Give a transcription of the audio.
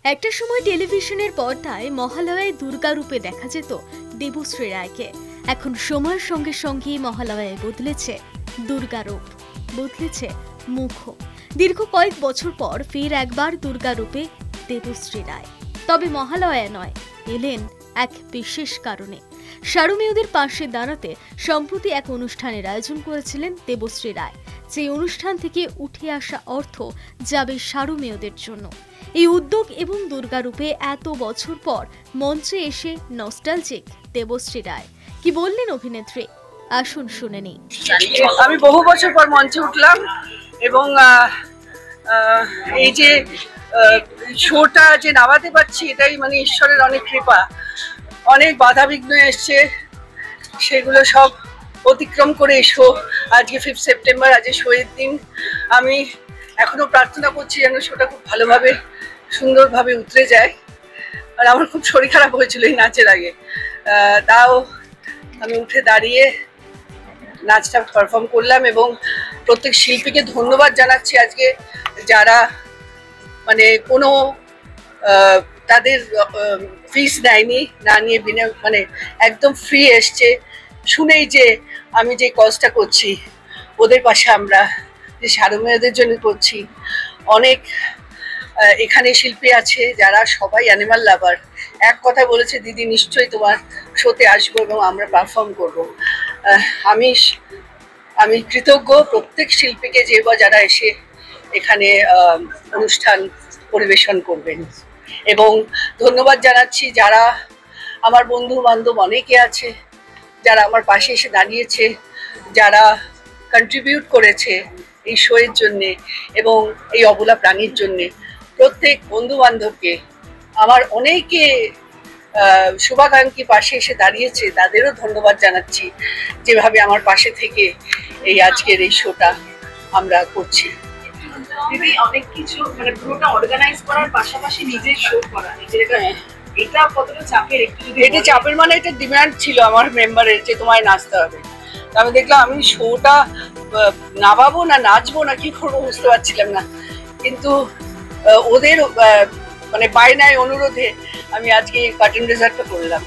একটা সময় টেলিভিশনের পর্দায় মহালয়ায় দুর্গা রূপে দেখা যেত দেবশ্রী রায়কে। এখন সময়ের সঙ্গে সঙ্গে মহালয়ায় বদলেছে দুর্গা রূপ, বদলেছে মুখও। দীর্ঘ কয়েক বছর পর ফের একবার দুর্গা রূপে দেবশ্রী রায়। তবে মহালয়া নয়, এলেন এক বিশেষ কারণে। শাড়ু মেয়েদের পাশে দাঁড়াতে সম্প্রতি এক অনুষ্ঠানের আয়োজন করেছিলেন দেবশ্রী রায়। যে অনুষ্ঠান থেকে উঠে আসা অর্থ যাবে শাড়ু মেয়েদের জন্য। এই উদ্যোগ এবং দুর্গা রূপে এত বছর পর মঞ্চে এসে নস্টালজিক দেবশ্রী রায় কি বললেন অভিনেত্রী, আসুন শুনে নিই। আমি বহু বছর পর মঞ্চে উঠলাম এবং এই যে শোটা যে নামাতে পারছি এটাই মানে ঈশ্বরের অনেক কৃপা। অনেক বাধা বিঘ্ন এসছে, সেগুলো সব অতিক্রম করে শো আজকে 5 সেপ্টেম্বর, আজকে শোয়ের দিন। আমি এখনো প্রার্থনা করছি যেন শোটা খুব ভালোভাবে সুন্দরভাবে উতরে যায়। আর আমার খুব শরীর খারাপ হয়েছিল এই নাচের আগে, তাও আমি উঠে দাঁড়িয়ে নাচটা পারফর্ম করলাম এবং প্রত্যেক শিল্পীকে ধন্যবাদ জানাচ্ছি আজকে, যারা মানে কোনো তাদের ফিস নেয়নি, না নিয়ে বিনা মানে একদম ফ্রি এসছে। শুনেই যে আমি যে কজটা করছি ওদের পাশে আমরা যে শাড়ু মেয়েদের জন্য করছি। অনেক এখানে শিল্পী আছে যারা সবাই অ্যানিমাল লাভার। এক কথা বলেছে, দিদি নিশ্চয়ই তোমার শোতে আসবো এবং আমরা পারফর্ম করবো। আমি কৃতজ্ঞ প্রত্যেক শিল্পীকে যে বা যারা এসে এখানে অনুষ্ঠান পরিবেশন করবেন। এবং ধন্যবাদ জানাচ্ছি যারা আমার বন্ধু বান্ধব অনেকে আছে যারা আমার পাশে এসে দাঁড়িয়েছে, যারা কন্ট্রিবিউট করেছে এই শোয়ের জন্যে এবং এই অবলা প্রাণীর জন্যে। প্রত্যেক বন্ধু বান্ধবকে আমার অনেকে শুভাকাঙ্ক্ষী পাশে এসে দাঁড়িয়েছে, তাদেরও ধন্যবাদ জানাচ্ছি যেভাবে আমার পাশে থেকে এই আজকের এই শোটা আমরা করছি। দিদি অনেক কিছু মানে পুরোটা অর্গানাইজ করার পাশাপাশি নিজের শো করা, নিজের এটা কতটা চাপের? একটু এটা চাপের মানে এটা ডিমান্ড ছিল আমার মেম্বারের যে তোমায় নাচতে হবে। আমি দেখলাম আমি শোটা নামাবো না নাচবো না কি করবো বুঝতে পারছিলাম না, কিন্তু ওদের মানে বায়নায় অনুরোধে আমি আজকে কার্টেন রেজার্টটা করলাম।